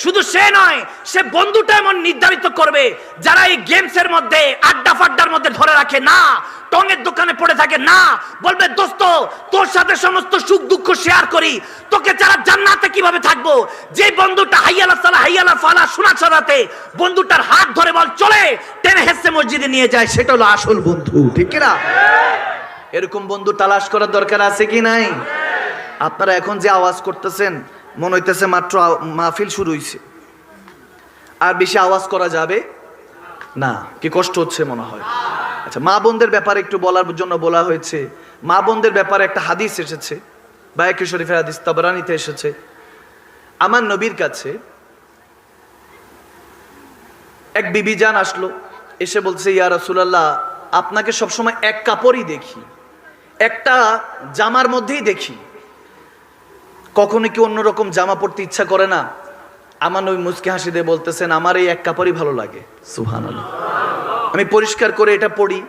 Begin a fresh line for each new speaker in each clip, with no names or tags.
শুধু সে নয়, সে বন্ধুটা এমন নির্ধারিত করবে যারা এই গেমসের মধ্যে আড্ডা ফাড্ডার মধ্যে ধরে রাখে না, টঙের দোকানে পড়ে থাকে না, বলবে দোস্ত তোর সাথে সমস্ত সুখ দুঃখ শেয়ার করি, তোকে যারা জান্নাতে কিভাবে থাকবো। যে বন্ধুটা হাইয়ালা সালা হাইয়ালা ফালা শোনা ছড়াতে বন্ধুটার হাত ধরে বল চলে টেনে হেসে মসজিদে নিয়ে যায়, সেটা হলো আসল বন্ধু, ঠিক না? এরকম বন্ধু তালাশ করার দরকার আছে কি নাই? আপনারা এখন যে আওয়াজ করতেছেন মনে হইতেছে মাত্র মাহফিল শুরু হইছে, আর বেশি আওয়াজ করা যাবে না, কি কষ্ট হচ্ছে মনে হয়? আচ্ছা, মা বোনদের ব্যাপারে একটু বলার জন্য বলা হয়েছে। মা বোনদের ব্যাপারে একটা হাদিস এসেছে, বায়কি শরীফের হাদিস, তাবরানীতে এসেছে। আমার নবীর কাছে এক বিবি জান আসলো, এসে বলছে ইয়া রাসূলুল্লাহ, আপনাকে সবসময় এক কাপড়ই দেখি, একটা জামার মধ্যেই দেখি, কখনো কি অন্যরকম জামা পরতে ইচ্ছা করে না? আমার নবী মুচকি হাসি দিয়ে বলতেছেন, আমার এই এক কাপড়ই ভালো লাগে। সুবহানাল্লাহ। আমি পরিষ্কার করে এটা পরি,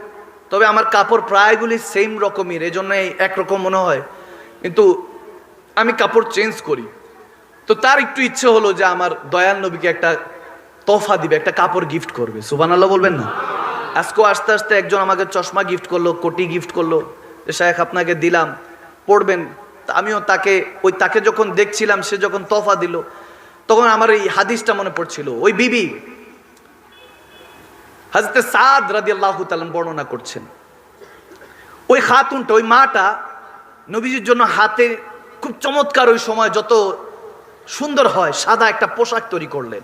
তবে আমার কাপড় প্রায়গুলি সেম রকমের, এজন্য একরকম মনে হয়, কিন্তু আমি কাপড় চেঞ্জ করি। তো তার একটু ইচ্ছে হলো যে আমার দয়াল নবীকে একটা তোহফা দিবে, একটা কাপড় গিফট করবে। সুবহানাল্লাহ বলবেন না? আজকেও আস্তে আস্তে একজন আমাকে চশমা গিফট করলো, কোটি গিফট করলো, যে শায়েখ আপনাকে দিলাম, পড়বেন। আমিও তাকে যখন দেখছিলাম, সে যখন তোহফা দিল, তখন আমার এই হাদিসটা মনে পড়ছিল। ওই বিবি হযরতে সাদ রাদিয়াল্লাহু তাআলা বর্ণনা করছেন, ওই খাতুনটা, ওই মাটা নবীজির জন্য হাতে খুব চমৎকার, ওই সময় যত সুন্দর হয়, সাদা একটা পোশাক তৈরি করলেন,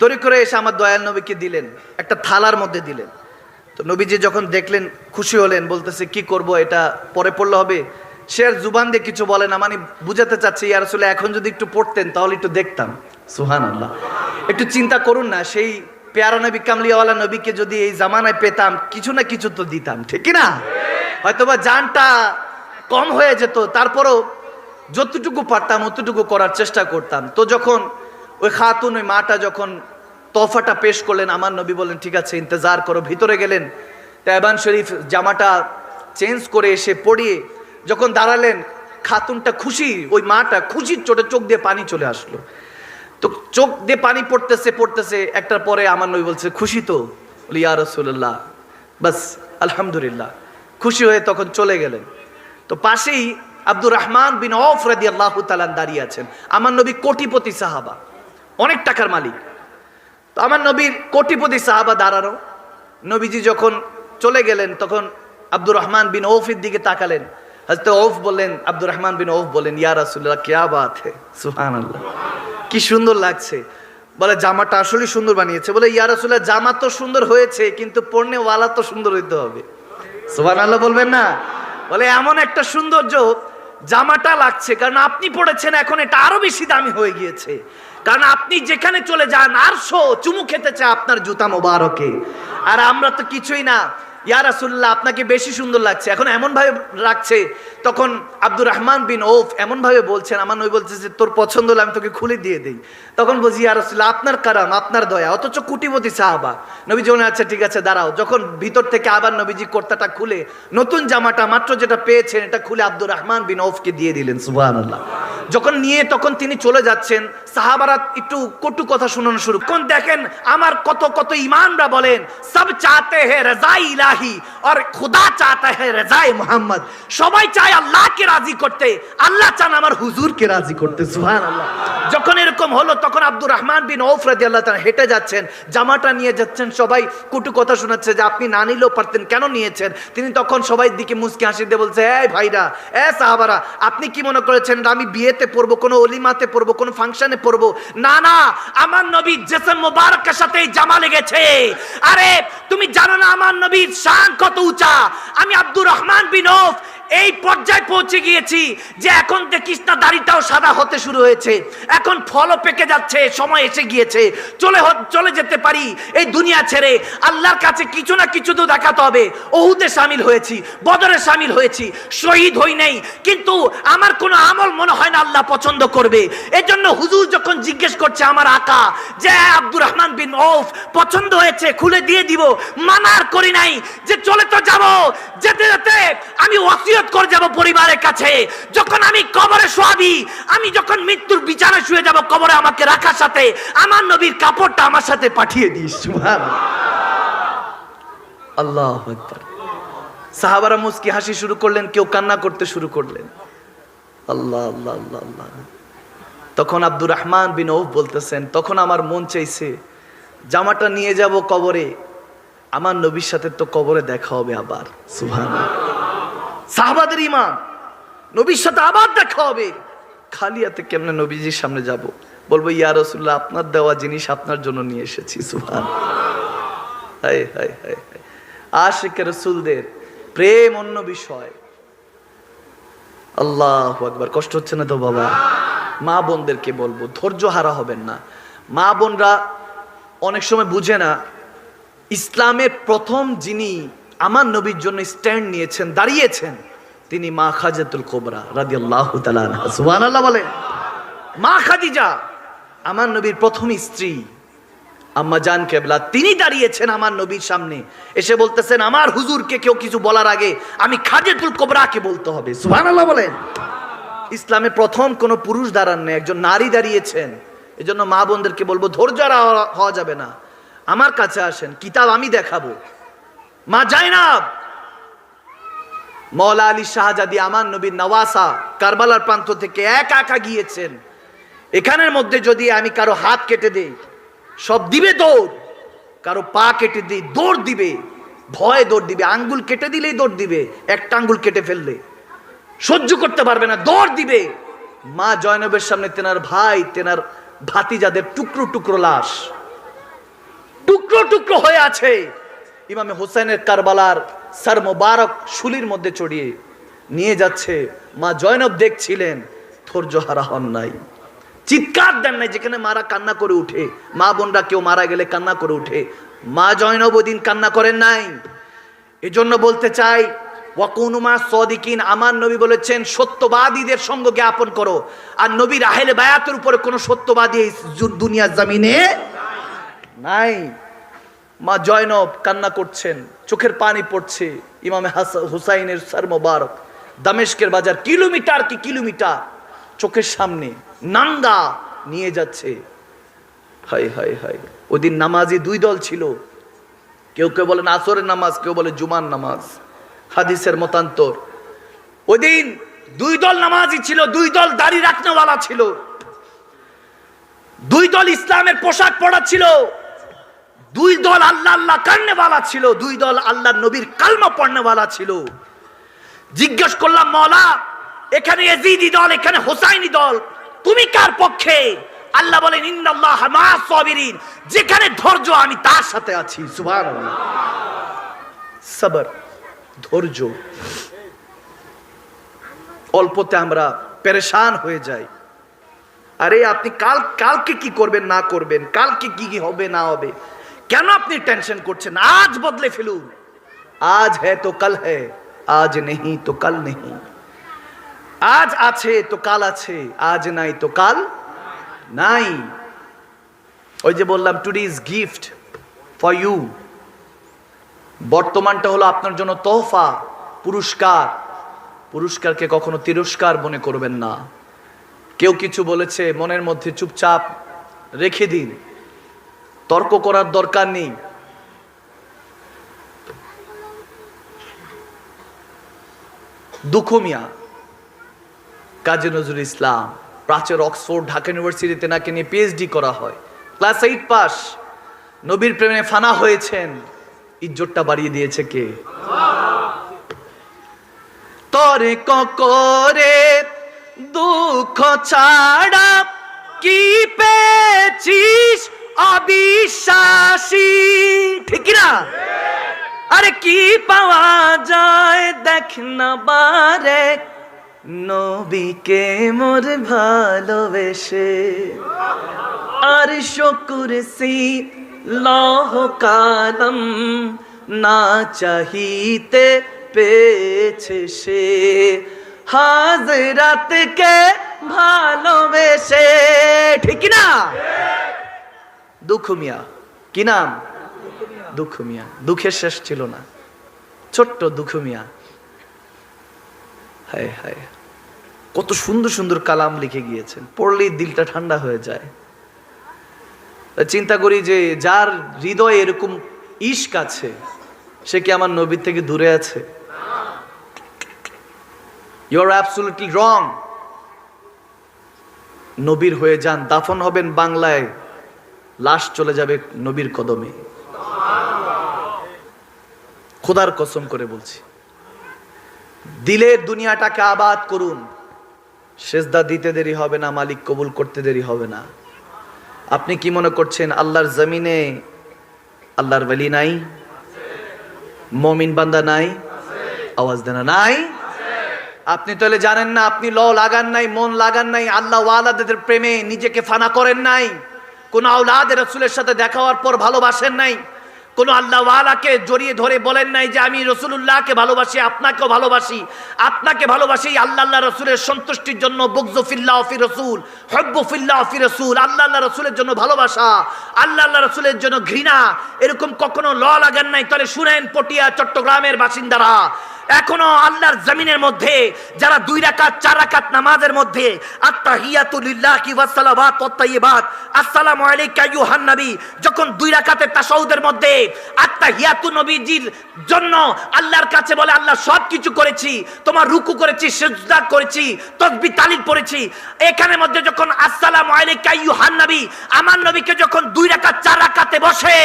তৈরি করে এসে আমার দয়াল নবীকে দিলেন, একটা থালার মধ্যে দিলেন। তো নবীজি যখন দেখলেন খুশি হলেন, বলতেছে কি করব, এটা পরে পড়লে হবে। সে আর জুবান দিয়ে কিছু বলে না, মানে বুঝাতে চাচ্ছে ইয়া রাসূলুল্লাহ এখন যদি একটু পড়তেন তাহলে একটু দেখতাম। সুবহানাল্লাহ। একটু চিন্তা করুন না, সেই পেয়ারা নবী কামলিওয়ালা নবীকে যদি এই জামানায় পেতাম, কিছু না কিছু তো দিতাম, ঠিক না? হয়তোবা জানটা কম হয়ে যেত, তারপরও যতটুকু পারতাম অতটুকু করার চেষ্টা করতাম। তো যখন ওই খাতুন, ওই মাটা যখন তোহফাটা পেশ করলেন, আমার নবী বললেন ঠিক আছে ইন্তজার করো। ভিতরে গেলেন, তাইবান শরীফ জামাটা চেঞ্জ করে এসে পরিয়ে যখন দাঁড়ালেন, খাতুনটা খুশি, ওই মাটা খুশির চোটে চোখ দিয়ে পানি চলে আসলো। তো চোখ দিয়ে পানি পড়তেছে একটার পরে আমার নবী বলছে খুশি তো? বলি ইয়া রাসূলুল্লাহ, বাস আলহামদুলিল্লাহ। খুশি হয়ে তখন চলে গেলেন। তো পাশেই আব্দুর রহমান বিন আওফ রাদিয়াল্লাহু তাআলা দাঁড়িয়ে আছেন। আমার নবী কোটিপতি সাহাবা, অনেক টাকার মালিক। তো আমার নবীর কোটিপতি সাহাবা দাঁড়ানো। নবীজি যখন চলে গেলেন তখন আব্দুর রহমান বিন আওফের দিকে তাকালেন। হযরত আওফ বললেন, আব্দুর রহমান বিন আওফ বললেন ইয়া রাসূলুল্লাহ কিয়া বাত হে, সুবহানাল্লাহ, কি সুন্দর লাগছে। বলে জামাটা আসলে সুন্দর বানিয়েছে। বলে ইয়া রাসূলুল্লাহ জামা তো সুন্দর হয়েছে, কিন্তু পরনে ওয়ালা তো সুন্দর হইতে হবে। সুবহানাল্লাহ বলবেন না? বলে এমন একটা সৌন্দর্য জামাটা লাগছে, কারণ আপনি পড়েছেন, এখন এটা আরো বেশি দামি হয়ে গিয়েছে, কারণ আপনি যেখানে চলে যান আরশো চুমু খেতে চায় আপনার জুতা মোবারকে, আর আমরা তো কিছুই না। ইয়া রাসূলুল্লাহ আপনাকে বেশি সুন্দর লাগছে। এখন এমন ভাবে রাখছে, তখন আব্দুর রহমান বিন আওফ এমন ভাবে বলছেন, আমার নবী বলছে যে তোর পছন্দ হলে আমি তোকে খুলে দিয়ে দেই। তখন বলছি ইয়া রাসূলুল্লাহ আপনার কারাম, আপনার দয়া, অথচ কোটিপতি সাহাবা। নবীজি বলেন আচ্ছা ঠিক আছে দাঁড়াও। যখন ভিতর থেকে আবার নবীজি কুর্তাটা খুলে নতুন জামাটা মাত্র যেটা পেয়েছেন এটা খুলে আব্দুর রহমান বিন আওফকে দিয়ে দিলেন। সুবহানাল্লাহ। যখন নিয়ে তখন তিনি চলে যাচ্ছেন, সাহাবারা একটু কটু কথা শোনানো শুরু। কোন দেখেন আমার কত কত ইমানরা বলেন সব চাতে হে রাজা ইলাহি আর খুদা চাতা হে রাজায়ে মুহাম্মদ। সবাই চায় আল্লাহকে রাজি করতে, আল্লাহ চান আমার হুজুরকে রাজি করতে। সুবহানাল্লাহ। যখন এরকম হলো তখন আব্দুর রহমান বিন আওফ রাদিয়াল্লাহু তাআলা হেঁটে যাচ্ছেন, জামাটা নিয়ে যাচ্ছেন, সবাই কটু কথা শোনাচ্ছে যে আপনি না নিলেও পারতেন, কেন নিয়েছেন? তিনি তখন সবাই দিকে মুচকি হাসি দিয়ে বলছে এই ভাইরা, সাহাবারা, আপনি কি মনে করেছেন আমি বিয়েতে পরবো, কোনো অলিমাতে পরবো, কোনো ফাংশনে পরবো? না না, আমার নবীর জিসম মুবারকের সাথে জামা লেগেছে। আরে তুমি জানো না আমার নবীর শান কত উঁচা? আমি আব্দুর রহমান বিন আওফ এই পর্যায়ে পৌঁছে গিয়েছি যে এখন দেখিস না দাড়িটাও সাদা হতে শুরু হয়েছে, এখন ফলও পেকে যাচ্ছে, সময় এসে গিয়েছে, চলে যেতে পারি এই দুনিয়া ছেড়ে। আল্লাহর কাছে কিছু না কিছু তো দেখাতে হবে। ওহুদে শামিল হয়েছি, বদরে শামিল হয়েছি, শহীদ হই নাই, কিন্তু আমার কোনো আমল মনে হয় না আল্লাহ পছন্দ করবে। এজন্য হুজুর যখন জিজ্ঞেস করছে আমার আকা যে আব্দুর রহমান বিন আওফ পছন্দ হয়েছে খুলে দিয়ে দিব, মানার করি নাই যে চলে তো যাব, যেতে যেতে আমি ওয়াসিয়ত ওসিয়ত করে যাব পরিবারের কাছে, যখন আমি কবরে শোয়াবি, আমি যখন মৃত্যুর বিছানায় শুয়ে যাব কবরে আমাকে রাখার সাথে আমার নবীর কাপড়টা আমার সাথে পাঠিয়ে দিস। সুবহানাল্লাহ, আল্লাহু আকবার। সাহাবারা মুস্কি হাসি শুরু করলেন, কেউ কান্না করতে শুরু করলেন। আল্লাহ আল্লাহ আল্লাহ আল্লাহ। তখন আব্দুর রহমান বিন আউফ বলতেছেন, তখন আমার মন চাইছে জামাটা নিয়ে যাব কবরে, আমার নবীর সাথে তো কবরে দেখা হবে আবার। সুবহানাল্লাহ, সাহাবাদের ঈমান, নবীর সাথে আবার দেখা হবে। খালি হাতে কেমনে নবীজির সামনে যাব? বলবো ইয়া রাসূলুল্লাহ, আপনার দেওয়া জিনিস আপনার জন্য নিয়ে এসেছি। সুবহানাল্লাহ, হায় হায় হায় হায়। আশিক রাসূলদের প্রেম অন্য বিষয়। আল্লাহু আকবার। কষ্ট হচ্ছে না তো বাবা? মা বোনদেরকে বলবো, ধৈর্য হারা হবেন না। মা বোনরা অনেক সময় বুঝে না, ইসলামের প্রথম যিনি আমার নবীর জন্য স্ট্যান্ড নিয়েছেন, দাঁড়িয়েছেন, তিনি মা খাদিজাতুল কুবরা রাদিয়াল্লাহু তাআলা আনহা। সুবহানাল্লাহ বলে। মা খাদিজা আমার নবীর প্রথম স্ত্রী, আম্মা জান কেবলা, তিনি দাঁড়িয়েছেন আমার নবীর সামনে, এসে বলতেছেন আমার হুজুরকে কেউ কিছু বলার আগে আমি খাদিজাতুল কুবরাকে বলতে হবে। সুবহানাল্লাহ বলেন। ইসলামে প্রথম কোন পুরুষ দাঁড়ান নেই, একজন নারী দাঁড়িয়েছেন। এজন্য মা বোনদেরকে বলবো, ধৈর্য হওয়া যাবে না, আমার কাছে আসেন, কিতাব আমি দেখাবো। মা জাইনাব, মওলা আলী শাহজাদি আমার নবীর নওয়াসা, কারবালার প্রান্ত থেকে একা একা গিয়েছেন। এখানের মধ্যে যদি আমি কারো হাত কেটে দেই, সব দিবে দৌড়, কারো পা কেটে দিই দৌড় দিবে, ভয়ে দৌড় দিবে, আঙ্গুল কেটে দিলেই দৌড় দিবে, একটা আঙ্গুল কেটে ফেললে সহ্য করতে পারবে না, দৌড় দিবে। মা জয়নবের সামনে তেনার ভাই, তেনার ভাতিজাদের টুকরো টুকরো লাশ, টুকরো টুকরো হয়ে আছে। ইমামে হোসেনের কারবালার সর মোবারক শুলির মধ্যে চড়িয়ে নিয়ে যাচ্ছে। মা জয়নব দেখছিলেন, ধৈর্য হারা হন নাই, চিৎকার দেন নাই। যেখানে মারা কান্না করে উঠে, মা বোনরা কেউ মারা গেলে কান্না করে উঠে, মা জয়নব ওই দিন কান্না করেন নাই। এজন্য বলতে চাই, ওয়াকুনু মা সাদিকিন, আমার নবী বলেছেন সত্যবাদীদের সঙ্গ জ্ঞাপন করো। আর নবীর আহলে বায়াতের উপরে কোনো সত্যবাদী এই দুনিয়ার জমিনে নাই। মা জয়নব কান্না করছেন, চোখের পানি পড়ছে। ইমামে হুসাইনের সর মোবারক দামেস্কের বাজার, কিলোমিটার কি কিলোমিটার চোখের সামনে নাঙ্গা নিয়ে যাচ্ছে। High high high. ওদিন নামাজি দুই দল ছিল, কেউ কেউ বলেন আসরের নামাজ, কেউ বলে জুমার নামাজ, হাদিসের মতান্তর। ওই দিন দুই দল নামাজি ছিল, দুই দল দাড়ি রাখনেওয়ালা ছিল, দুই দল ইসলামের পোশাক পরা ছিল, দুই দল আল্লাহ আল্লাহ কান্নেওয়ালা ছিল, দুই দল আল্লাহ নবীর কালমা পড়নেওয়ালা ছিল। জিজ্ঞেস করলাম, মওলা এখানে ইয়াজিদি দল, এখানে হোসাইনি দল, তুমি কার পক্ষে? আল্লাহ বলেন ইন্নাল্লাহ মা'আস সাবিরিন, যেখানে ধৈর্য আমি তার সাথে আছি। সুবহানাল্লাহ। সবর, ধৈর্য। অল্পতে আমরা পেরেশান হয়ে যাই। আরে আপনি কালকে কি করবেন না করবেন, কালকে কি কি হবে না হবে, কেন আপনি টেনশন করছেন? আজ বদলে ফেলুন। আজ হ্যায় তো কাল হ্যায়, আজ নেহি তো কাল নেহি। আজ আছে তো কাল আছে, আজ নাই তো কাল নাই। ওই যে বললাম, today is gift for you. বর্তমানটা হলো আপনার জন্য তোহফা, পুরস্কার। পুরস্কারকে কখনো তিরস্কার মনে করবেন না। কেউ কিছু বলেছে, মনের মধ্যে চুপচাপ রেখে দিন, তর্ক করার দরকার নেই। দুঃখ মিয়া, কাজী নজরুল ইসলাম, প্রাচ্যের অক্সফোর্ড ঢাকা ইউনিভার্সিটিতে নাকি নিয়ে পিএইচডি করা হয়, ক্লাস 8 পাস, নবীর প্রেমে ফানা হয়েছেন। ইজ্জতটা বাড়িয়ে দিয়েছে কে? তোরে করে দুঃখ ছাড়া কি পেয়েছিস অবিশ্বাসী, ঠিক না? আরে কি পাওয়া যায় দেখ না বারে, নবীকে মোর ভালোবেসে। আর শুকুরসি লৌহ কালম না চাহিতে পেয়েছে সে, হাজরাতকে ভালোবেসে, ঠিক না? দুঃখ মিয়া, কি নাম? দুঃখ মিয়া। দুঃখের শেষ ছিল না, ছোট্ট দুঃখ মিয়া। হায় হায়, কত সুন্দর সুন্দর কালাম লিখে গিয়েছেন, পড়লেই দিলটা ঠান্ডা হয়ে যায়। চিন্তা করি যে যার হৃদয়ে এরকম ইশক আছে, সে কি আমার নবী থেকে দূরে আছে? You are absolutely wrong. নবীর হয়ে যান, দাফন হবেন বাংলায়, লাশ চলে যাবে নবীর কদমে। খোদার কসম করে বলছি, দিলের দুনিয়াটাকে আবাদ করুন, সেজদা দিতে দেরি হবে না, মালিক কবুল করতে দেরি হবে না। আপনি কি মনে করছেন আল্লাহর জমিনে আল্লাহর ওয়ালি নাই, মুমিন বান্দা নাই? আওয়াজ দেনা নাই? আপনি তাহলে জানেন না, আপনি ল লাগান নাই, মন লাগান নাই, আল্লাহ ওয়ালাদের প্রেমে নিজেকে ফানা করেন নাই, কোন আওলাদ রাসূলের সাথে দেখা হওয়ার পর ভালোবাসেন নাই, কোন আল্লাহ ওয়ালাকে জড়িয়ে ধরে বলেন নাই যে আমি রাসূলুল্লাহকে ভালোবাসি, আপনাকেও ভালোবাসি, আপনাকে ভালোবাসি আল্লাহ রাসূলের সন্তুষ্টির জন্য। বুগযু ফিল্লাহ ফি রাসূল, হুব্বু ফিল্লাহ ফি রাসূল, আল্লাহ রাসূলের জন্য ভালোবাসা, আল্লাহ রাসূলের জন্য ঘৃণা, এরকম কখনো ল লাগান নাই। তাহলে শুনেন পটিয়া চট্টগ্রামের বাসিন্দারা, এখনো আল্লাহর জমিনের মধ্যে যারা 2 রাকাত 4 রাকাত নামাজের মধ্যে আত্তাহিয়াতু লিল্লাহি ওয়াস সালাওয়াত ওয়াত তাইয়্যিবাত, আসসালামু আলাইকা আইয়ুহান নবী, যখন 2 রাকাতের তাশাহুদের মধ্যে আত্তাহিয়াতু নবীজির জন্য আল্লাহর কাছে বলে আল্লাহ সব কিছু করেছি, তোমার রুকু করেছি, সিজদা করেছি, তাসবিহ তাহলিল পড়েছি, এখানের মধ্যে যখন আসসালামু আলাইকা আইয়ুহান নবী, আমার নবীকে যখন 2 রাকাত 4 রাকাতে বসে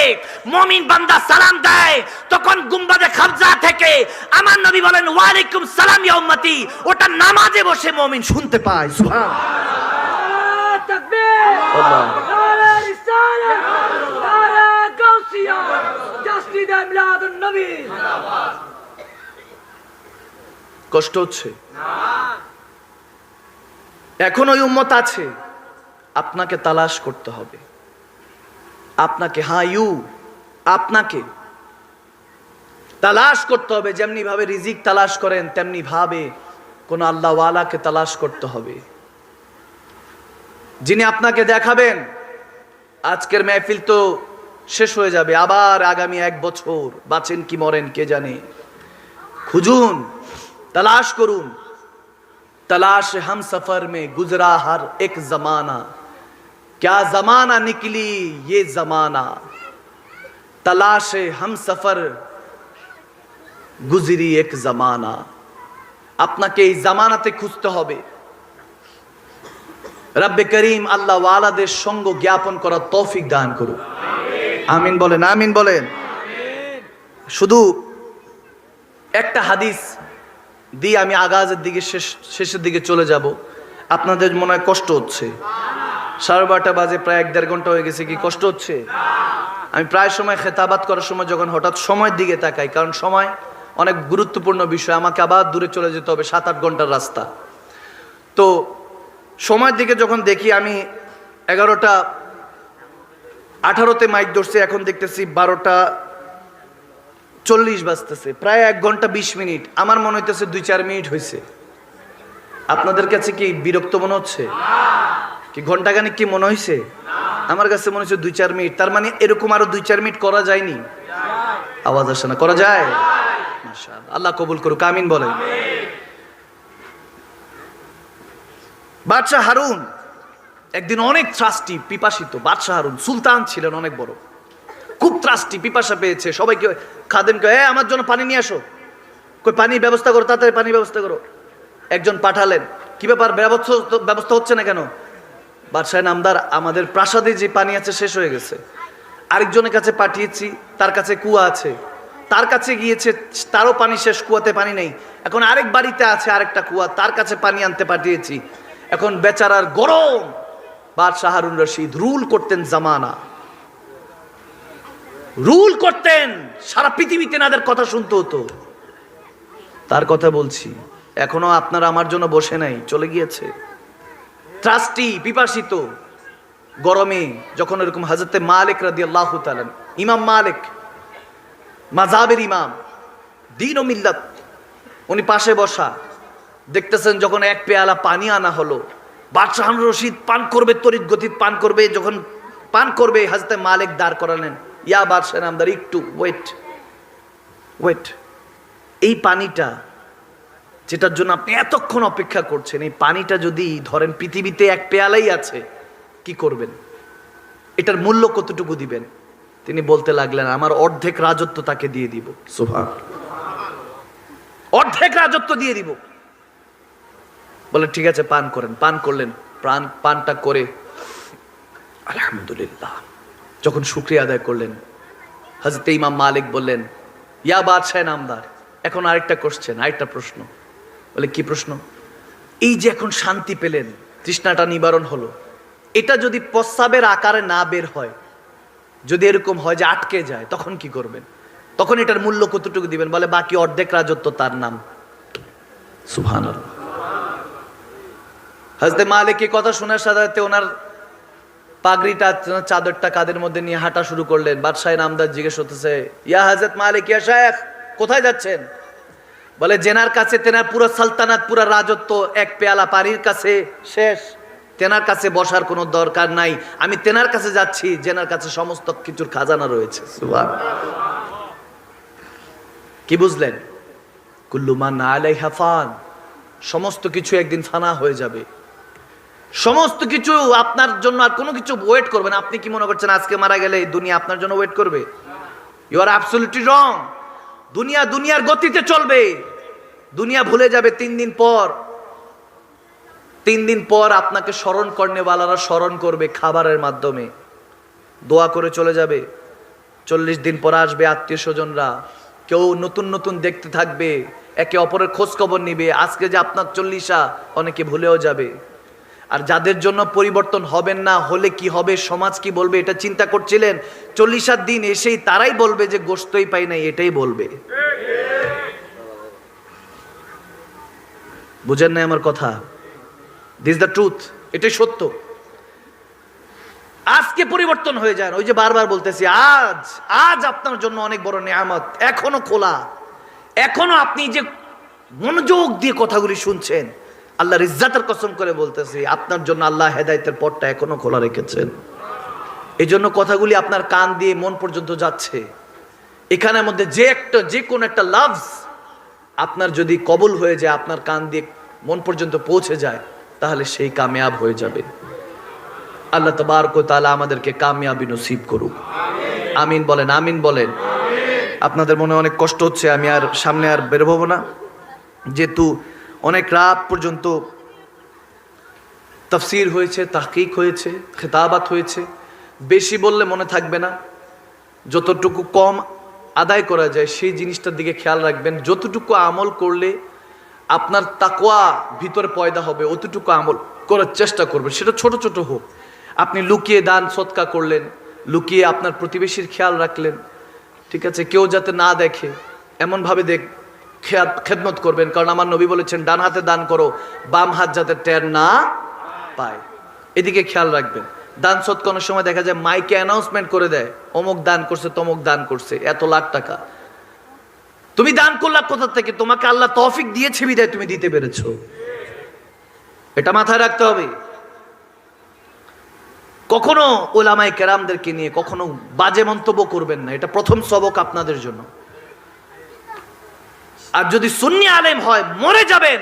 মুমিন বান্দা সালাম দেয়, তখন গুম্বাদে খাবজা থেকে আমার নবী বলেন ওয়ালাইকুম সালাম ইয়া উম্মতি, ওটা নামাজে বসে মুমিন শুনতে পায়। সুবহানাল্লাহ, তাকবীর, নারে রিসালাত, নারে গাউসিয়া, জাসতিদ মিলাদুন নবী। কষ্ট হচ্ছে না? এখন ওই উম্মত আছে, আপনাকে তালাশ করতে হবে, আপনাকে, আপনাকে তালাশ করতে হবে। যেমনি ভাবে রিজিক তালাশ করেন, তেমনি ভাবে কোন আল্লাহ ওয়ালাকে তালাশ করতে হবে, যিনি আপনাকে দেখাবেন। আজকের মেহফিল তো শেষ হয়ে যাবে, আবার আগামী 1 বছর বাঁচেন কি মরেন কে জানে। খুঁজুন, তালাশ করুন। तलाश हम सफर में गुजरा हर एक जमाना, क्या जमाना निकली ये जमाना, तलाश हम सफर गुजरी एक जमाना। আপনাকে এই জামানাতে খুঁজতে হবে। রব্বে করিম আল্লাহ ওয়ালাদের সঙ্গ জ্ঞাপন করার তৌফিক দান করুন। আমিন বলেন, আমিন বলেন। শুধু একটা হাদিস দিয়ে আমি আগাজের দিকে শেষের দিকে চলে যাব। আপনাদের মনে হয় কষ্ট হচ্ছে, 12:30 বাজে, প্রায় 1-1.5 ঘন্টা হয়ে গেছে। কি কষ্ট হচ্ছে? আমি প্রায় সময় খেতাবাত করার সময় যখন হঠাৎ সময়ের দিকে তাকাই, কারণ সময় অনেক গুরুত্বপূর্ণ বিষয়, আমাকে আবার দূরে চলে যেতে হবে, 7-8 ঘন্টার রাস্তা। তো সময়ের দিকে যখন দেখি, আমি 11:18 মাইক ধরছি, এখন দেখতেছি 12:40 বাজতেছে, প্রায় 1 ঘন্টা 20 মিনিট। আমার মনে হইতেছে 2-4 মিনিট হয়েছে। আপনাদের কাছে কি বিরক্ত মনে হচ্ছে? কি ঘন্টাখানিক কি মনে হয়েছে? আমার কাছে মনে হচ্ছে 2-4 মিনিট। তার মানে এরকম আরো 2-4 মিনিট করা যায়নি? আওয়াজ আসে না? করা যায়? মাশাআল্লাহ, আল্লাহ কবুল করুক, আমিন বলেন। বাদশাহ হারুন একদিন অনেক ত্রাস্টি পিপাসিত। বাদশাহ হারুন সুলতান ছিলেন, অনেক বড়, খুব ত্রাস্টি, পিপাসা পেয়েছে। সবাইকে খাদেমকে, আমার জন্য পানি নিয়ে আসো, কই পানির ব্যবস্থা করো, তাড়াতাড়ি পানির ব্যবস্থা করো। একজন পাঠালেন, কি ব্যাপার, ব্যবস্থা হচ্ছে না কেন? বাদশাহ নামদার, আমাদের প্রাসাদে যে পানি আছে শেষ হয়ে গেছে। আরেকজনের কাছে পাঠিয়েছি, তার কাছে কুয়া আছে, তার কাছে গিয়েছে, তারও পানি শেষ, কুয়াতে পানি নেই। এখন আরেক বাড়িতে আছে আরেকটা কুয়া, তার কাছে পানি আনতে পাঠিয়েছি। এখন বেচারার গরম। বাদশাহ হারুন রশিদ রুল করতেন, জামানা রুল করতেন, সারা পৃথিবীতে নাদের কথা শুনতে হতো। তার কথা বলছি, এখনো আপনারা আমার জন্য বসে নাই, চলে গিয়েছে। ত্রাস্টি, পিপাসিত, গরমে যখন এরকম হযরতে মালিক রাদিয়াল্লাহু তাআলা, ইমাম মালিক মাযহাবের ইমাম, দ্বীন ও মিল্লাত, উনি পাশে বসা, দেখতেছেন যখন 1 পেয়ালা পানি আনা হলো, বাদশাহ হারুন রশিদ পান করবে, তড়িৎ গতিতে পান করবে। যখন পান করবে, হযরতে মালিক দাঁড় করালেন, ইয়া বাদশাহ নামদার, একটু ওয়েট। এই পানিটা যেটার জন্য আপনি এতক্ষণ অপেক্ষা করছেন, এই পানিটা যদি ধরেন পৃথিবীতে এক পেয়ালাই আছে, কি করবেন? এটার মূল্য কতটুকু দিবেন? তিনি বলতে লাগলেন, আমার অর্ধেক রাজত্ব তাকে দিয়ে দিব। সুবহানাল্লাহ, অর্ধেক রাজত্ব দিয়ে দিব। বলে ঠিক আছে, পান করেন। পান করলেন, পানটা করে আলহামদুলিল্লাহ যখন শুকরিয়া আদায় করলেন, হযরত ইমাম মালিক বললেন, ইয়া বাদশাহ নামদার, এখন আরেকটা কোশ্চেন, আরেকটা প্রশ্ন। বলে কি প্রশ্ন? এই যে এখন শান্তি পেলেন, তৃষ্ণাটা নিবারণ হলো, এটা যদি প্রস্রাবের আকারে না বের হয়, যদি এরকম হয় যে আটকে যায়, তখন কি করবেন? তখন এটার মূল্য কতটুকু দিবেন? বলে বাকি অর্ধেক রাজত্ব তার নাম। সুবহানাল্লাহ। হযরত মালিক এই কথা শোনার সাথে সাথে ওনার পাগড়িটা, চাদরটা কাঁধের মধ্যে নিয়ে হাঁটা শুরু করলেন। বাদশাহ নামদার জিজ্ঞেস হতেছে, ইয়া হযরত মালিক, ইয়া শাইখ, কোথায় যাচ্ছেন? বলে জেনার কাছে তেনার পুরো সালতানাত, পুরো রাজত্ব এক পেয়ালা পানির কাছে শেষ। তেনার কাছে বসার কোনো দরকার নাই, আমি তেনার কাছে যাচ্ছি, জেনার কাছে সমস্ত কিছুর খাজানা রয়েছে। সুবহানাল্লাহ। কি বুঝলেন? কুল্লু মান আলাইহা ফান, সমস্ত কিছু একদিন ফানা হয়ে যাবে। সমস্ত কিছু আপনার জন্য আর কোনো কিছু ওয়েট করবে না। আপনি কি মনে করছেন আজকে মারা গেলে দুনিয়া আপনার জন্য ওয়েট করবে? You are absolutely wrong. দুনিয়ার গতিতে চলবে। দুনিয়া ভুলে যাবে 3 দিন পর। 3 দিন পর আপনাকে স্মরণ করনেওয়ালারা স্মরণ করবে খাবারের মাধ্যমে, দোয়া করে চলে যাবে। 40 দিন পর আসবে আত্মীয় স্বজনরা, কেউ নতুন নতুন দেখতে থাকবে, একে অপরের খোঁজ খবর নিবে। আজকে যে আপনার 40 অনেকে ভুলেও যাবে। আর যাদের জন্য পরিবর্তন হবেন না, হলে কি হবে, সমাজ কি বলবে, এটা চিন্তা করছিলেন, 40 দিন এসেই তারাই বলবে যে গোশতই পাই নাই, এটাই বলবে। বুঝেন না আমার কথা? দিস দ্য ট্রুথ, এটাই সত্য। আজকে পরিবর্তন হয়ে যায়। ওই যে বারবার বলতেছি, আজ আপনার জন্য অনেক বড় নিয়ামত এখনো খোলা। এখনো আপনি যে মনোযোগ দিয়ে কথাগুলি শুনছেন, আল্লাহর ইজ্জতের কসম করে বলতেছি, আপনার জন্য আল্লাহ হেদায়েতের পথটা এখনো খোলা রেখেছেন। এই জন্য কথাগুলি আপনার কান দিয়ে মন পর্যন্ত যাচ্ছে। এখানের মধ্যে যে কোনো একটা লাফজ আপনার যদি কবুল হয়ে যায়, আপনার কান দিয়ে মন পর্যন্ত পৌঁছে যায়, তাহলে সেই কামিয়াব হয়ে যাবে। আল্লাহ তাবারক ওয়া তাআলা আমাদেরকে কামিয়াবি নসিব করুক। আমিন বলেন, আমিন বলেন। আপনাদের মনে অনেক কষ্ট হচ্ছে, আমি আর সামনে আর বের হবো না, যেহেতু অনেক রাত পর্যন্ত তাফসীর হয়েছে, তাহকিক হয়েছে, খেতাবাত হয়েছে। বেশি বললে মনে থাকবে না। যতটুকু কম আদায় করা যায় সেই জিনিসটার দিকে খেয়াল রাখবেন। যতটুকু আমল করলে আপনার তাকওয়া ভিতরে পয়দা হবে, অতটুকু আমল করার চেষ্টা করবেন। সেটা ছোট ছোট হোক। আপনি লুকিয়ে দান সদকা করলেন, লুকিয়ে আপনার প্রতিবেশীর খেয়াল রাখলেন, ঠিক আছে, কেউ যাতে না দেখে এমনভাবে খেদমত করবেন। কারণ আমার নবী বলেছেন, ডান হাতে দান করো, বাম হাত যাতে টের না পায়, এদিকে খেয়াল রাখবেন। দান সদকা অনেক সময় দেখা যায় মাইকে অ্যানাউন্সমেন্ট করে দেয়, অমুক দান করছে, তমুক দান করছে, এত লাখ টাকা। তুমি দান করলা কোথা থেকে? তোমাকে আল্লাহ তৌফিক দিয়েছে বিধায় তুমি দিতে পেরেছো। এটা মাথায় রাখতে হবে। কখনো উলামায়ে কেরামদেরকে নিয়ে কখনো বাজে মন্তব্য করবেন না, এটা প্রথম সবক আপনাদের জন্য। আর যদি সুন্নি আলেম হয়, মরে যাবেন,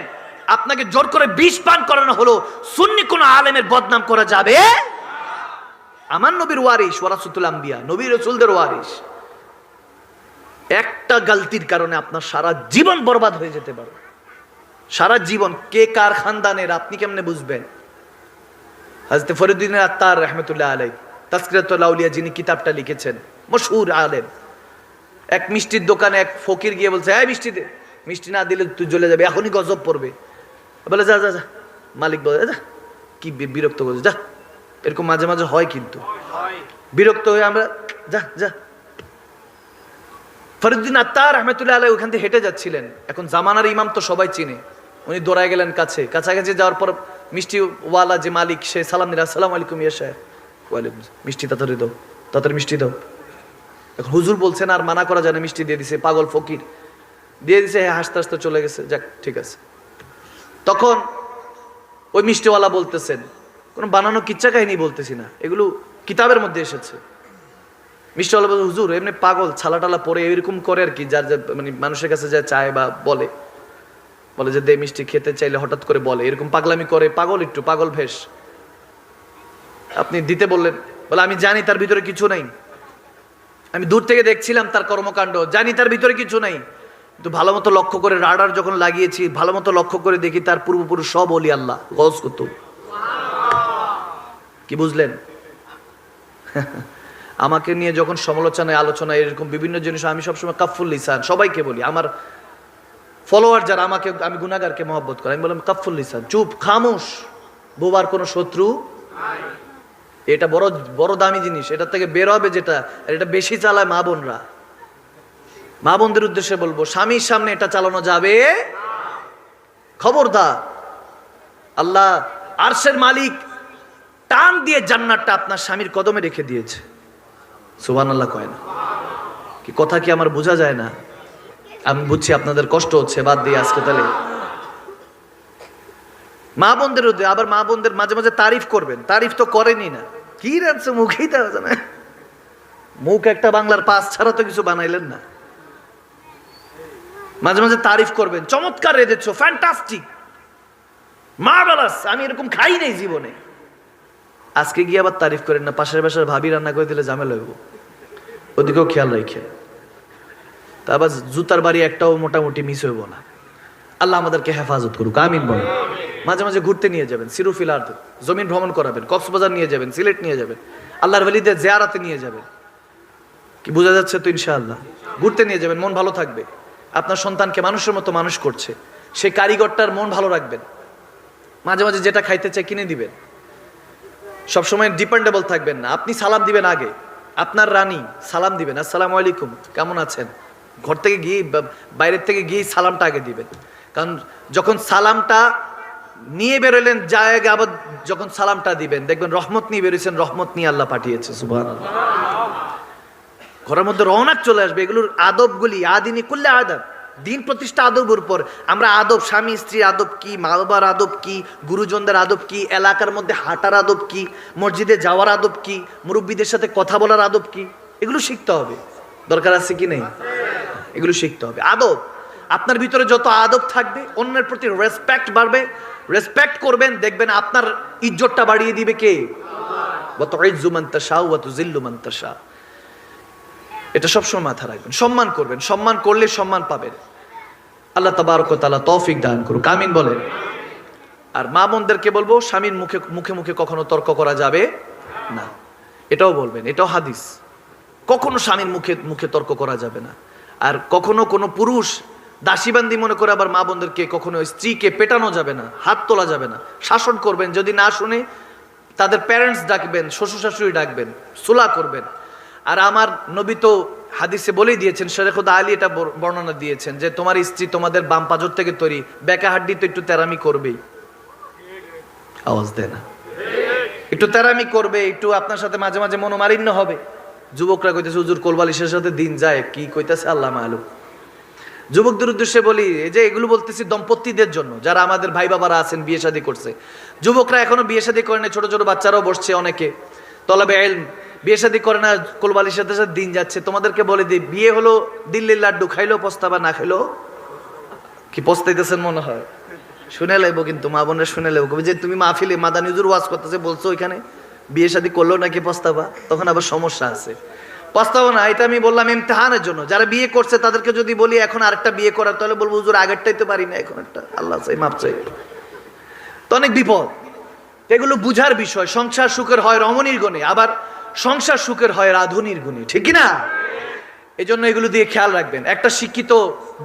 আপনাকে জোর করে বিষ পান করানো হলো, সুন্নি কোন আলেমের বদনাম করা যাবে? আমার নবীর ওয়ারিস, ওয়ারাসাতুল আম্বিয়া, নবী রাসূলদের ওয়ারিস। একটা গলতির কারণে আপনার সারা জীবন বরবাদ হয়ে যেতে পারে। সারা জীবন। কে কার খানদানের আপনি কেমনে বুঝবেন? হযরত ফরিদুদ্দীন আত্তার রাহমাতুল্লাহ আলাইহি তাযকিরাতুল আউলিয়া যিনি কিতাবটা লিখেছেন, মশহুর আলেম। এক মিষ্টির দোকানে এক ফকির গিয়ে বলছে, এই মিষ্টি দে, মিষ্টি না দিলে তুই জ্বলে যাবে, এখনই গজব পড়বে। বলে যা যা যা। মালিক বলে, যা, কি বিরক্ত করছে, যা। এরকম মাঝে মাঝে হয়, কিন্তু বিরক্ত হয়ে আমরা যা যা। ফরিদুদ্দীন আত্তার রাহমাতুল্লাহ আলাইহি ওখান থেকে হেঁটে যাচ্ছিলেন। এখন জামানার ইমাম তো সবাই চিনে। উনি দৌড়ায় গেলেন কাছাকাছি যাওয়ার পর মিষ্টিওয়ালা যে মালিক, সে সালাম দিল, আসসালামু আলাইকুম ইয়া শাইখ। ওয়ালাইকুম। মিষ্টি তাড়াতাড়ি দাও, তাড়াতাড়ি মিষ্টি দাও। এখন হুজুর বলছেন আর মানা করা যায় না, মিষ্টি দিয়ে দিছে। পাগল ফকির দিয়ে দিছে, হাসতে হাসতে চলে গেছে। যাক, ঠিক আছে। তখন ওই মিষ্টিওয়ালা বলতেছেন, কোনো বানানো কিচ্ছা কাহিনী বলতেছি না, এগুলো কিতাবের মধ্যে এসেছে। মিষ্টিওয়ালা বলছে, হুজুর এমনি পাগল, ছালা টালা পরে এরকম করে আর কি, যার মানে মানুষের কাছে যা চায় বা বলে। বলে যে দে মিষ্টি, খেতে চাইলে হঠাৎ করে বলে, এরকম পাগলামি করে, পাগল, একটু পাগল ভেষ। আপনি দিতে বললেন, বলে আমি জানি তার ভিতরে কিছু নাই, আমি দূর থেকে দেখছিলাম তার কর্মকাণ্ড, জানি তার ভিতরে কিছু নাই, কিন্তু ভালো মতো লক্ষ্য করে রাডার যখন লাগিয়েছি, ভালো মতো লক্ষ্য করে দেখি তার পূর্বপুরুষ সব ওলি আল্লাহ, গজ কুতুব। কি বুঝলেন? আমাকে নিয়ে যখন সমালোচনায় আলোচনা এরকম বিভিন্ন জিনিস, আমি সবসময় কাফুল লিসান, সবাইকে বলি, আমার ফলোয়ার যারা, আমাকে, আমি গুনাহগারকে মহব্বত করি, আমি বললাম কাফুল লিসান, চুপ, খামোশ, বোবার কোনো শত্রু। এটা বড় বড় দামি জিনিস, এটা থেকে বের হবে যেটা, এটা বেশি চালায় মা বোনরা। মা বোনদের উদ্দেশ্যে বলবো, স্বামীর সামনে এটা চালানো যাবে, খবরদার। আল্লাহ আরশের মালিক টান দিয়ে জান্নাতটা আপনার স্বামীর কদমে রেখে দিয়েছে। সুবহানাল্লাহ কয় না? কি কথা কি আমার বোঝা যায় না? আমি বুঝছি আপনাদের কষ্ট হচ্ছে, বাদ দিয়ে আজকে তাহলে মা বোনদের উদ্দেশ্যে। আবার মা বোনদের মাঝে মাঝে তারিফ করবেন, তারিফ তো করেনি না, কি রাখছে মুখেই তো না, মুখ একটা বাংলার পাস ছাড়া তো কিছু বানাইলেন না। মাঝে মাঝে তারিফ করবেন, চমৎকার রেঁধেছো, ফ্যান্টাস্টিক, মার্ভেলাস, আমি এরকম খাই নাই জীবনে। আজকে গিয়ে আবার তারিফ করেন না, পাশের বাসার ভাবি রান্না করে দিলে ঝামেলা হইব, ওদিকেও খেয়াল রাখেন। তা আবার জুতার বাড়ি একটাও মোটামুটি মিস হইব না। আল্লাহ আমাদেরকে হেফাজত করুক, আমিন বলেন। মাঝে মাঝে ঘুরতে নিয়ে যাবেন, সিরুফিল আরদ, জমিন ভ্রমণ করাবেন, কক্সবাজার নিয়ে যাবেন, সিলেট নিয়ে যাবেন, আল্লাহর ওলিদের জিয়ারাতে নিয়ে যাবেন। কি বোঝা যাচ্ছে তো? ইনশাআল্লাহ ঘুরতে নিয়ে যাবেন, মন ভালো থাকবে। আপনার সন্তানকে মানুষের মতো মানুষ করছে, সেই কারিগরটার মন ভালো রাখবেন। মাঝে মাঝে যেটা খাইতে চাই কিনে দিবেন, সবসময় ডিপেন্ডেবল থাকবেন না। আপনি সালাম দিবেন আগে, আপনার রানী সালাম দিবেন, আসসালামু আলাইকুম, কেমন আছেন। ঘর থেকে গিয়ে, বাইরের থেকে গিয়ে সালামটা আগে দিবেন। কারণ যখন সালামটা নিয়ে বেরোলেন জায়গা, আবার যখন সালামটা দিবেন দেখবেন রহমত নিয়ে বেরোয়েছেন, রহমত নিয়ে আল্লাহ পাঠিয়েছে। সুবহানাল্লাহ। ঘরের মধ্যে রওনাক চলে আসবে। এগুলোর আদবগুলি আদিনী করলে আদব, দিন প্রতিষ্ঠা আদবের উপর। আমরা আদব, স্বামী স্ত্রীর আদব কি, মা বাবার আদব কি, গুরুজনদের আদব কি, এলাকার মধ্যে হাঁটার আদব কি, মসজিদে যাওয়ার আদব কি, মুরব্বীদের সাথে কথা বলার আদব কি, এগুলো শিখতে হবে। দরকার আছে কি নেই? এগুলো শিখতে হবে। আদব, আপনার ভিতরে যত আদব থাকবে, অন্যের প্রতি রেসপেক্ট বাড়বে, রেসপেক্ট করবেন, দেখবেন আপনার ইজ্জতটা বাড়িয়ে দিবে কে? ওয়া তুইজ্জু মান তাশাউ ওয়া তুযিল্লু মান তাশা। এটা সবসময় মাথা রাখবেন। সম্মান করবেন, সম্মান করলে সম্মান পাবেন। আল্লাহ তাবারক ওয়া তাআলা তৌফিক দান করুক, আমিন বলেন। আর মা বোনদেরকে বলবো, স্বামীর মুখে মুখে মুখে কখনো তর্ক করা যাবে না, এটাও বলবেন, এটাও হাদিস। কখনো স্বামীর মুখে মুখে তর্ক করা যাবে না। আর কখনো কোনো পুরুষ দাসীবান্দি মনে করে আবার মা বোনদেরকে, কখনো স্ত্রীকে পেটানো যাবে না, হাত তোলা যাবে না। শাসন করবেন, যদি না শুনে তাদের প্যারেন্টস ডাকবেন, শ্বশুর শাশুড়ি ডাকবেন, সুলা করবেন। আর আমার নবী তো হাদিসে বলেই দিয়েছেন, শেরে খোদা আলী এটা বর্ণনা দিয়েছেন যে তোমার স্ত্রী তোমাদের বাম পাজর থেকে তৈরি, বেকা হাড্ডি তো একটু তেরামি করবেই। আওয়াজ দেয় না? একটু তেরামি করবে, একটু আপনার সাথে মাঝে মাঝে মনোমালিন্য হবে। যুবকরা কইতেছে হুজুর কোলবালিশের সাথে দিন যায়, কি কইতেছে আল্লাহ মালুম। যুবকদের উদ্দেশ্যে বলি, এই যে এগুলো বলতেছি দম্পতিদের জন্য, যারা আমাদের ভাই বাবারা আছেন বিয়ে শাদী করছে। যুবকরা এখনো বিয়ে শাদী করে না, ছোট ছোট বাচ্চারাও বসছে, অনেকে তলাবে ইলম, বিয়ে শাদী করে না, কোলবালিশের সাথে দিন যাচ্ছে। তোমাদেরকে বলে দিই, বিয়ে হলো দিল্লির লাড্ডু, খাইলেও পস্তাবা, না খাইলেও কি পস্তাইতেছেন মনে হয়। শুনে লাইবো কিন্তু, মা বোনের শুনে লাইবো যে তুমি মাহফিলে মাদানী হুজুর ওয়াজ করতেছে, বলছো ওইখানে বিয়ে শাদী করলেও নাকি পস্তাবা, তখন আবার সমস্যা আছে। পস্তাবো না, এটা আমি বললাম ইমতিহানের জন্য। যারা বিয়ে করছে তাদেরকে যদি বলি এখন আরেকটা বিয়ে করার, তাহলে বলবো হুজুর আগেরটাই তো পারি না, এখন একটা আল্লাহ চাই, মাপ চাই, তো অনেক বিপদ। এগুলো বুঝার বিষয়। সংসার সুখের হয় রমণীর গুণে, আবার সংসার সুখের হয় রাধুনির গুণে, ঠিক না? এই জন্য এগুলো দিয়ে খেয়াল রাখবেন। একটা শিক্ষিত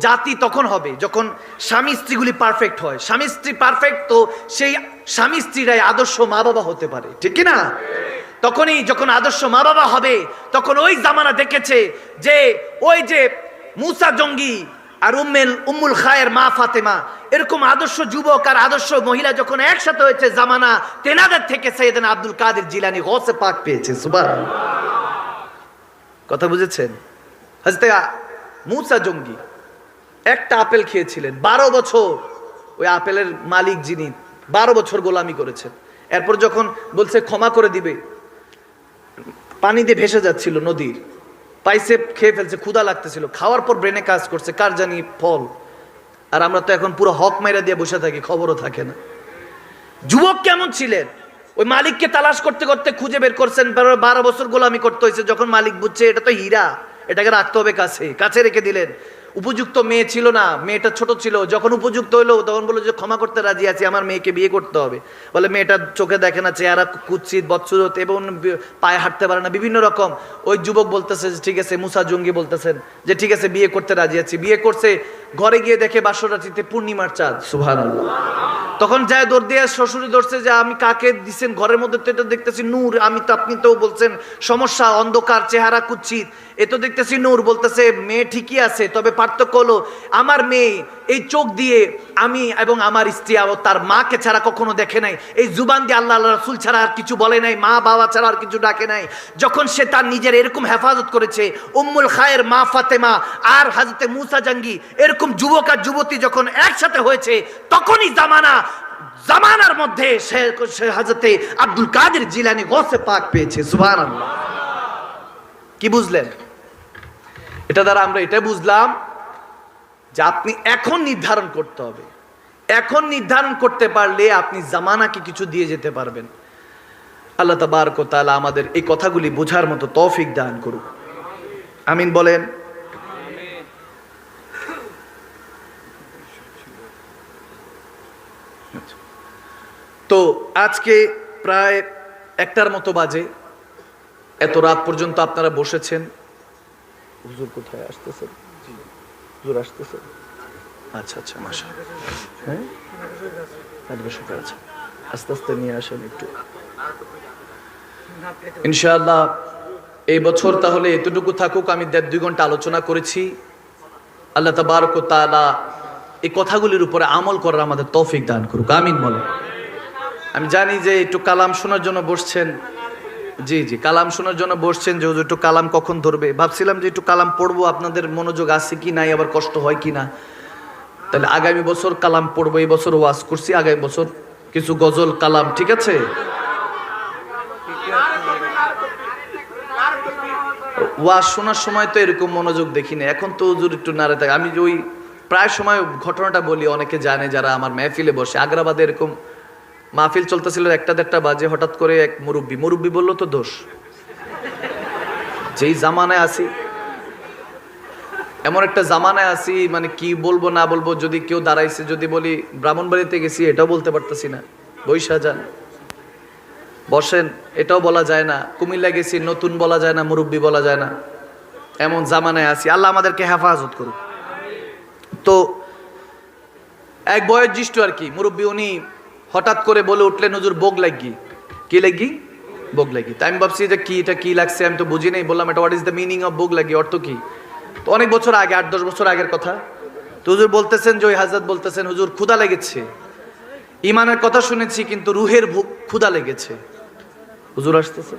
জাতি তখন হবে যখন স্বামী স্ত্রীগুলি পারফেক্ট হয়। স্বামী স্ত্রী পারফেক্ট, তো সেই স্বামী স্ত্রীরাই আদর্শ মা বাবা হতে পারে, ঠিক না? তখনই যখন আদর্শ মা বাবা হবে, তখন ওই জামানা দেখেছে যে ওই যে মুসা জঙ্গি আর উম্মুল খায়ের মা ফাতেমা, এরকম আদর্শ যুবক আর আদর্শ মহিলা যখন একসাথে হয়েছে জামানা, তেনাদের থেকে সাইয়েদনা আব্দুল কাদের জিলানী গৌসে পাক পেয়েছে। সুবহানাল্লাহ, কথা বুঝেছেন? হযরত মুসা জঙ্গি একটা আপেল খেয়েছিলেন 12 বছর। ওই আপেলের মালিক যিনি 12 বছর গোলামি করেছেন। এরপর যখন বলছে ক্ষমা করে দিবে, পানি দিয়ে ভেসে যাচ্ছিল নদীর, পাইছে, খেয়ে ফেলছে, ক্ষুধা লাগতেছিল, খাওয়ার পর ব্রেনে কাজ করছে কার জানি ফল, আর আমরা তো এখন পুরো হক মাইরা দিয়ে বসে থাকি, খবরও থাকে না। যুবক কেমন ছিলেন? ওই মালিককে তালাশ করতে করতে খুঁজে বের করছেন, 12 বছর গোলামি করতে হয়েছে। যখন মালিক বুঝছে এটা তো হীরা, এটাকে রাখতে হবে কাছে, কাছে রেখে দিলেন। উপযুক্ত মেয়ে ছিল না, মেয়েটা ছোট ছিল। যখন উপযুক্ত হলো তখন বললো যে ক্ষমা করতে রাজি আছি, আমার মেয়েকে বিয়ে করতে হবে। বলে মেয়েটা চোখে দেখে না, চেহারা কুৎসিত, বদসুরত এবং পায়ে হাঁটতে পারে না, বিভিন্ন রকম। ওই যুবক বলতেছে ঠিক আছে, মুসা জঙ্গি বলতেছেন যে ঠিক আছে বিয়ে করতে রাজি আছি। বিয়ে করছে, ঘরে গিয়ে দেখে বাসরাতিতে পূর্ণিমার চাঁদ, সুবহানাল্লাহ। তখন যায় দৌড় দিয়ে শ্বশুরে ধরছে যে আমি কাকে দিচ্ছেন ঘরের মধ্যে, তো এটা দেখতেছি নূর। আমি তো, আপনি তো বলছেন সমস্যা, অন্ধকার, চেহারা কুৎসিত, এ তো দেখতেছি নূর। বলতেছে মেয়ে ঠিকই আছে, তবে পার্থক্য হলো আমার মেয়ে এই চোখ দিয়ে আমি এবং আমার স্ত্রী তার মাকে ছাড়া কখনো দেখে নাই। এই জুবান দিয়ে আল্লাহ রাসূল ছাড়া আর কিছু বলে নাই, মা বাবা ছাড়া আর কিছু ডাকে নাই। যখন সে তার নিজের এরকম হেফাজত করেছে, উম্মুল খায়ের মা ফাতেমা আর হযরতে মুসা জঙ্গি এরকম যুবক আর যুবতী যখন একসাথে হয়েছে, তখনই জামানার মধ্যে সে হযরতে আব্দুল কাদের জিলানী গৌসে পাক পেয়েছে, সুবহানাল্লাহ। কি বুঝলেন? এটা দ্বারা আমরা এটা বুঝলাম যে আপনি এখন নির্ধারণ করতে হবে। এখন নির্ধারণ করতে পারলে আপনি জামানাকে কিছু দিয়ে যেতে পারবেন। আল্লাহ তাবারক ওয়া তাআলা আমাদের এই কথাগুলি বোঝার মতো তৌফিক দান করুক, আমিন বলেন। তো আজকে প্রায় 1টার মতো বাজে, এত রাত পর্যন্ত আপনারা বসেছেন। হুজুর কোথায় আসতেছেন? হুজুর আসতেছেন? আচ্ছা আচ্ছা, মাশাআল্লাহ। হ্যাঁ, আস্তে আস্তে নিয়ে আসেন একটু, ইনশাআল্লাহ। এই বছর তাহলে এতটুকু থাকুক। আমি 1.5-2 ঘন্টা আলোচনা করেছি। আল্লাহ তাবারক ওয়া তাআলা এই কথাগুলির উপরে আমল করার আমাদের তৌফিক দান করুক, আমিন বলেন। আমি জানি যে একটু কালাম শোনার জন্য বসছেন, জি জি, কালাম শোনার জন্য বসছেন যে হুজুর একটু কালাম কখন ধরবে। ভাবছিলাম যে একটু কালাম পড়বো, আপনাদের মনোযোগ আছে কি নাই, আবার কষ্ট হয় কি না। তাহলে আগামী বছর কালাম পড়বো। এই বছর ওয়াজ করছি, আগামী বছর কিছু গজল কালাম, ঠিক আছে? ওয়াজ শোনার সময় তো এরকম মনোযোগ দেখি না, এখন তো হুজুর একটু নাড়ে থাকে। আমি ওই প্রায় সময় ঘটনাটা বলি, অনেকে জানে যারা আমার মেহফিলে বসে। আগ্রাবাদে এরকম মাহফিল চলতেছিল, 1টা-1.5টা বাজে। হঠাৎ করে এক মুরব্বী বললো তো দোষ, যেই জামানায় আছি, এমন একটা জামানায় আছি, মানে কি বলবো না বলবো। যদি কেউ দাঁড়াইছে, যদি বলি ব্রাহ্মণবাড়িতে গেছি, এটাও বলতে পারতেছি না। বৈশা যান, বসেন, এটাও বলা যায় না। কুমিল্লা গেছি, নতুন বলা যায় না, মুরব্বী বলা যায় না। এমন জামানায় আছি, আল্লাহ আমাদেরকে হেফাজত করুক। তো এক বয়োজ্যেষ্ঠ আর কি মুরব্বী, উনি হঠাৎ করে বলে উঠলেন হুজুর বোগ লাগি। কি লাগি? বোগ লাগি। তাই আমি ভাবছি যে কি, এটা কি লাগছে, আমি তো বুঝি নাই। বললাম এটা what is the meaning of বোগ লাগি, অর্থ কি? তো অনেক বছর আগে, 8-10 বছর আগের কথা। তো হুজুর বলতেছেন যে ওই হাজরত বলতেছেন হুজুর ক্ষুধা লেগেছে, ইমানের কথা শুনেছি কিন্তু রুহের ক্ষুধা লেগেছে। হুজুর আসতেছে।